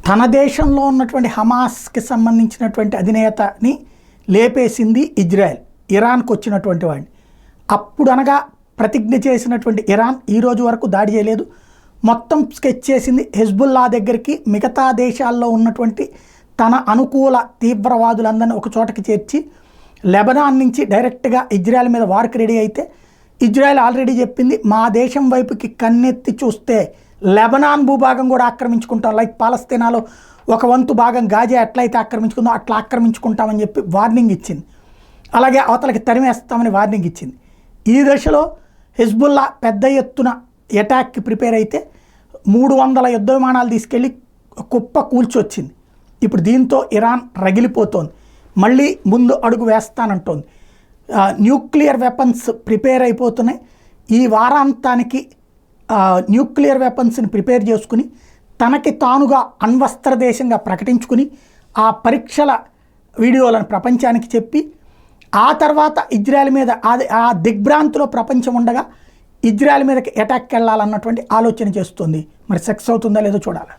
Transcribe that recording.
తన దేశంలో ఉన్నటువంటి హమాస్కి సంబంధించినటువంటి అధినేతని లేపేసింది ఇజ్రాయెల్, ఇరాన్కి వచ్చినటువంటి వాడిని. అప్పుడు అనగా ప్రతిజ్ఞ చేసినటువంటి ఇరాన్ ఈ రోజు వరకు దాడి చేయలేదు. మొత్తం స్కెచ్ చేసింది హెజ్బుల్లా దగ్గరికి, మిగతా దేశాల్లో ఉన్నటువంటి తన అనుకూల తీవ్రవాదులందరినీ ఒక చోటకి చేర్చి లెబనాన్ నుంచి డైరెక్ట్గా ఇజ్రాయెల్ మీద వార్కి రెడీ అయితే, ఇజ్రాయెల్ ఆల్రెడీ చెప్పింది మా దేశం వైపుకి కన్నెత్తి చూస్తే లెబనాన్ భూభాగం కూడా ఆక్రమించుకుంటాం, లైక్ పాలస్తీనాలో ఒక వంతు భాగం గాజా ఎట్లయితే ఆక్రమించుకుందో అట్లా ఆక్రమించుకుంటామని చెప్పి వార్నింగ్ ఇచ్చింది. అలాగే అవతలకి తరిమేస్తామని వార్నింగ్ ఇచ్చింది. ఈ దశలో హెజ్బుల్లా పెద్ద ఎత్తున అటాక్కి ప్రిపేర్ అయితే 300 యుద్ధ విమానాలు తీసుకెళ్ళి కుప్ప కూల్చొచ్చింది. ఇప్పుడు దీంతో ఇరాన్ రగిలిపోతోంది, మళ్ళీ ముందు అడుగు వేస్తానంటోంది. న్యూక్లియర్ వెపన్స్ ప్రిపేర్ అయిపోతున్నాయి. ఈ వారాంతానికి న్యూక్లియర్ వెపన్స్ని ప్రిపేర్ చేసుకుని తనకి తానుగా అణ్వస్త్ర దేశంగా ప్రకటించుకుని ఆ పరీక్షల వీడియోలను ప్రపంచానికి చెప్పి ఆ తర్వాత ఇజ్రాయెల్ మీద ఆ దిగ్భ్రాంతిలో ప్రపంచం ఉండగా ఇజ్రాయెల్ మీదకి అటాక్కి వెళ్ళాలన్నటువంటి ఆలోచన చేస్తుంది. మరి సక్సెస్ అవుతుందా లేదో చూడాలి.